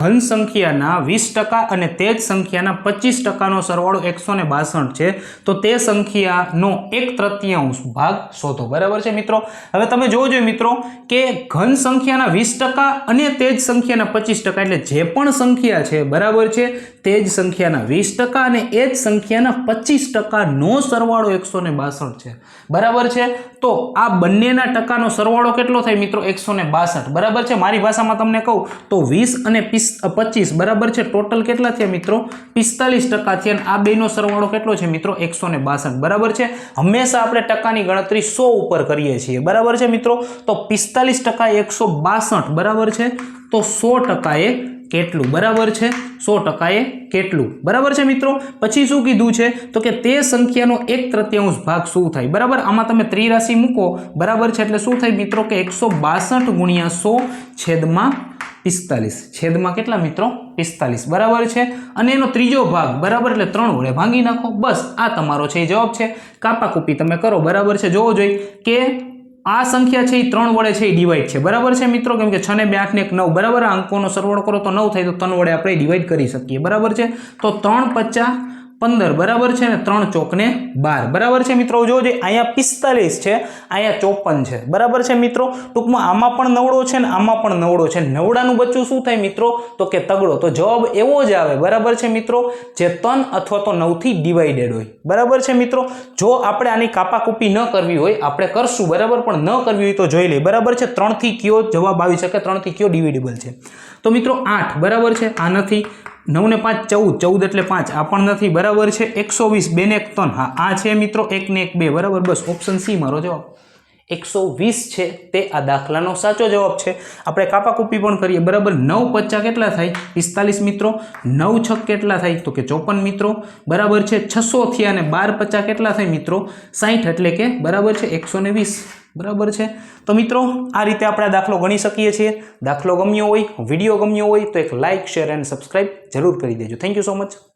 ઘન સંખ્યાના 20% અને તે જ સંખ્યાના 25%નો સરવાળો 162 છે તો તે સંખ્યાનો 1/3 ભાગ શોધો। બરાબર છે મિત્રો। હવે તમે જોજો મિત્રો કે ઘન સંખ્યાના 20% અને તે જ સંખ્યાના 25% એટલે જે પણ સંખ્યા છે બરાબર છે તે જ સંખ્યાના 20% અને એ જ સંખ્યાના 25% નો સરવાળો 162 છે। બરાબર છે। તો આ બંનેના ટકાનો સરવાળો કેટલો થાય મિત્રો 162। બરાબર છે। મારી ભાષામાં તમને કહું તો 20 અને 25 બરાબર છે ટોટલ કેટલા થયા મિત્રો 45% થયા અને આ બેનો સરવાળો કેટલો છે મિત્રો 162। બરાબર છે। હંમેશા આપણે ટકાની ગણતરી 100 ઉપર કરીએ છીએ। બરાબર છે મિત્રો। તો 45% 162 બરાબર છે તો 100% એ કેટલું બરાબર છે 100% એ કેટલું બરાબર છે મિત્રો। પછી શું કીધું છે તો કે તે સંખ્યાનો 1/3 ભાગ શું થાય। બરાબર આમાં તમે ત્રિરાશિ મૂકો બરાબર છે એટલે શું થાય મિત્રો કે 162 ગુણ્યા 100 છેદમાં 45 છેદમાં કેટલા મિત્રો 45 બરાબર છે। અને એનો ત્રીજો ભાગ બરાબર એટલે 3 વડે ભાંગી નાખો। બસ આ તમારો છે જવાબ છે। કાપાકૂપી તમે કરો બરાબર છે। જોવો જોઈએ કે આ સંખ્યા છે એ 3 વડે છે એ ડિવાઈડ છે બરાબર છે મિત્રો કેમ કે 6 ને 2 8 ને 1 9 બરાબર આ અંકોનો સરવાળો કરો તો 9 થાય તો 3 વડે આપણે ડિવાઈડ કરી શકીએ બરાબર છે। તો 3 5 15 બરાબર છે ને 3 ચોક ને 12 બરાબર છે મિત્રો। જોજો અહીંયા 45 છે અહીંયા 54 છે બરાબર છે મિત્રો। ટૂંકમાં આમાં પણ નવડો છે ને આમાં પણ નવડો છે। નવડાનું બચ્ચું શું થાય મિત્રો તો કે તગડો। તો જવાબ એવો જ આવે બરાબર છે મિત્રો જે 3 અથવા તો 9 થી ડિવાઇડેડ હોય બરાબર છે મિત્રો। જો આપણે આની કાપાકૂપી ન કરવી હોય આપણે કરશું બરાબર પણ ન કરવી હોય તો જોઈ લે બરાબર છે। 3 થી કયો જવાબ આવી શકે 3 થી કયો ડિવિડેબલ છે તો મિત્રો 8 બરાબર છે આ નથી 9 ને 5 14 14 એટલે 5 આ પણ નથી બરાબર છે। 120 2 ને 1 3 હા આ છે મિત્રો 1 ને 1 2 બરાબર બસ ઓપ્શન સી મારો જવાબ 120 છે તે આ દાખલાનો સાચો જવાબ છે। આપણે કાપાકૂપી પણ કરીએ બરાબર 9 50 કેટલા થાય 45 મિત્રો 9 6 કેટલા થાય તો કે 54 મિત્રો બરાબર છે। 600 થયા અને 12 50 કેટલા થાય મિત્રો 60 એટલે કે બરાબર છે 120 બરાબર છે। તો મિત્રો આ રીતે આપણે આ દાખલો ગણી શકીએ છીએ। દાખલો ગમ્યો હોય વિડીયો ગમ્યો હોય તો એક લાઇક શેર અને સબસ્ક્રાઇબ જરૂર કરી દેજો। Thank you so much.